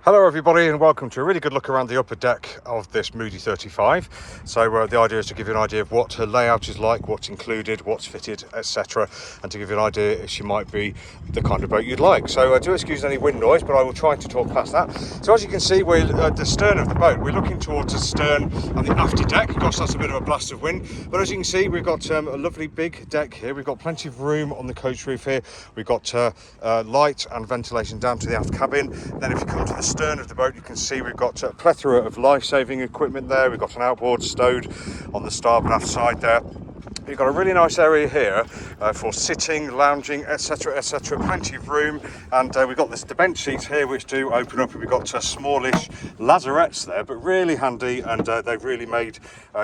Hello everybody and welcome to a really good look around the upper deck of this Moody 35. So the idea is to give you an idea of what her layout is like, what's included, what's fitted, etc. And to give you an idea if she might be the kind of boat you'd like. So do excuse any wind noise, but I will try to talk past that. So as you can see, we're at the stern of the boat. We're looking towards the stern and the after deck. Gosh, that's a bit of a blast of wind. But as you can see, we've got a lovely big deck here. We've got plenty of room on the coach roof here. We've got light and ventilation down to the aft cabin. Then if you come to the stern of the boat, you can see we've got a plethora of life-saving equipment there. We've got an outboard stowed on the starboard aft side there. We've got a really nice area here for sitting, lounging, etc, etc. Plenty of room, and we've got the bench seats here which do open up, and we've got smallish lazarettes there, but really handy, and they've really made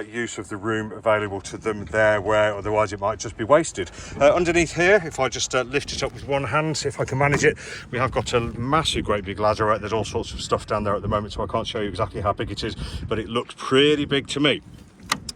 use of the room available to them there, where otherwise it might just be wasted. Underneath here, if I just lift it up with one hand, see if I can manage it, we have got a massive, great big lazarette. There's all sorts of stuff down there at the moment, so I can't show you exactly how big it is, but it looks pretty big to me.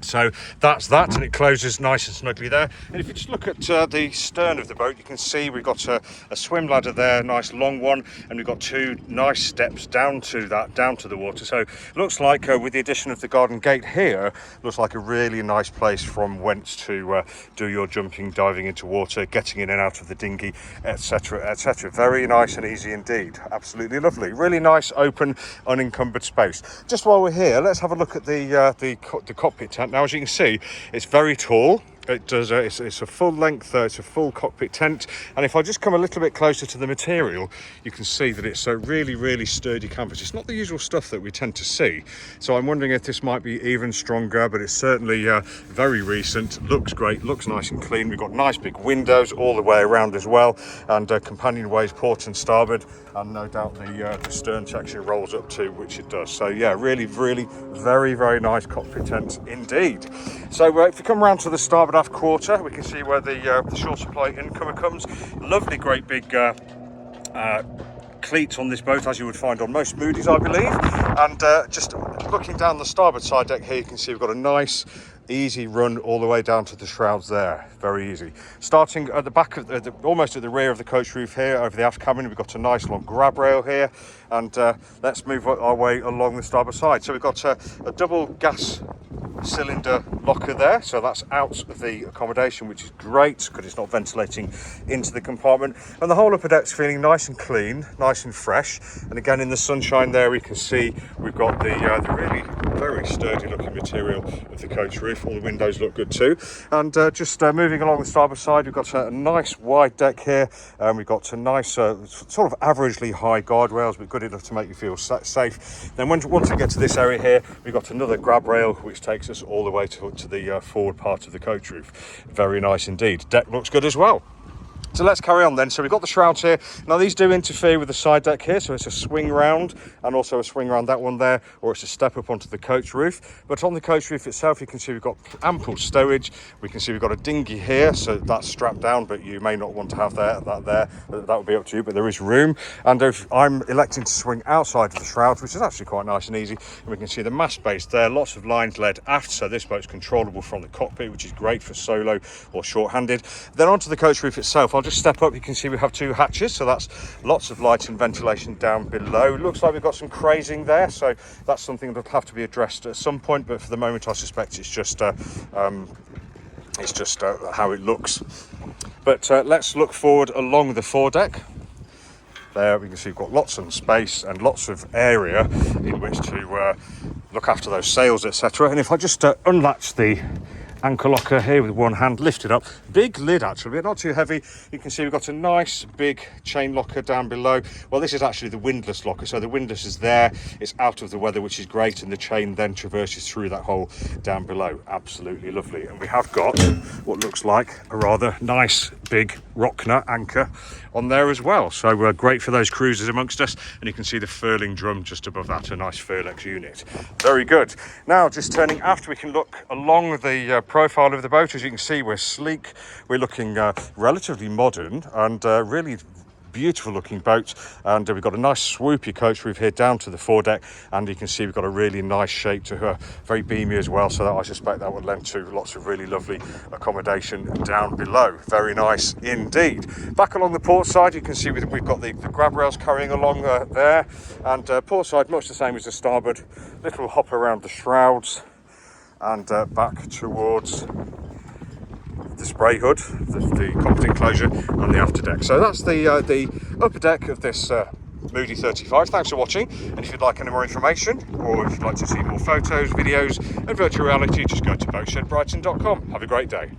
So that's that, and it closes nice and snugly there. And if you just look at the stern of the boat, you can see we've got a swim ladder there, nice long one, and we've got two nice steps down to the water. So it looks like with the addition of the garden gate here, looks like a really nice place from whence to do your jumping, diving into water, getting in and out of the dinghy, etc, etc. Very nice and easy indeed. Absolutely lovely. Really nice, open, unencumbered space. Just while we're here, let's have a look at the cockpit tent. Now, as you can see, it's very tall. It does. It's a full length. It's a full cockpit tent. And if I just come a little bit closer to the material, you can see that it's a really, really sturdy canvas. It's not the usual stuff that we tend to see. So I'm wondering if this might be even stronger. But it's certainly very recent. Looks great. Looks nice and clean. We've got nice big windows all the way around as well, and companionways port and starboard. And no doubt the stern section rolls up too, which it does. So yeah, really, really, very, very nice cockpit tent indeed. So if you come around to the starboard aft quarter, we can see where the shore supply incomer comes. Lovely, great big cleats on this boat, as you would find on most Moody's, I believe. And just looking down the starboard side deck here, you can see we've got a nice easy run all the way down to the shrouds there. Very easy. Starting at the back of almost at the rear of the coach roof here, over the aft cabin, we've got a nice long grab rail here, and let's move our way along the starboard side. So we've got a double gas cylinder locker there, so that's out of the accommodation, which is great because it's not ventilating into the compartment, and the whole upper deck's feeling nice and clean, nice and fresh. And again, in the sunshine there, we can see we've got the really very sturdy looking material of the coach roof. All the windows look good too. And just moving along the starboard side, we've got a nice wide deck here, and we've got a nice sort of averagely high guardrails, but good enough to make you feel safe. Then once we get to this area here, we've got another grab rail which takes us all the way to the forward part of the coach roof. Very nice indeed. Deck looks good as well. So let's carry on then. So we've got the shrouds here. Now these do interfere with the side deck here, so it's a swing round and also a swing round that one there, or it's a step up onto the coach roof. But on the coach roof itself, you can see we've got ample stowage. We can see we've got a dinghy here, so that's strapped down, but you may not want to have that there. That would be up to you, but there is room. And if I'm electing to swing outside of the shrouds, which is actually quite nice and easy, and we can see the mast base there, lots of lines led aft, so this boat's controllable from the cockpit, which is great for solo or short-handed. Then onto the coach roof itself, I'll just step up. You can see we have two hatches, so that's lots of light and ventilation down below. Looks like we've got some crazing there, so that's something that'll have to be addressed at some point, but for the moment I suspect it's just how it looks. But let's look forward along the foredeck. There we can see we've got lots of space and lots of area in which to look after those sails, etc. And if I just unlatch the anchor locker here with one hand, lift it up, big lid actually, but not too heavy. You can see we've got a nice big chain locker down below. Well, this is actually the windlass locker, so the windlass is there, it's out of the weather, which is great, and the chain then traverses through that hole down below. Absolutely lovely. And we have got what looks like a rather nice big Rockner anchor on there as well, so great for those cruisers amongst us. And you can see the furling drum just above that, a nice Foredeck unit. Very good. Now just turning aft, we can look along the profile of the boat. As you can see, we're sleek, we're looking relatively modern, and really beautiful looking boat, and we've got a nice swoopy coach roof here down to the foredeck, and you can see we've got a really nice shape to her, very beamy as well, so that I suspect that would lend to lots of really lovely accommodation down below. Very nice indeed. Back along the port side, you can see we've got the grab rails carrying along there, and port side much the same as the starboard, little hop around the shrouds, and back towards the spray hood, the cockpit enclosure, and the after deck. So that's the upper deck of this Moody 35. Thanks for watching, and if you'd like any more information, or if you'd like to see more photos, videos and virtual reality, just go to boatshedbrighton.com. Have a great day.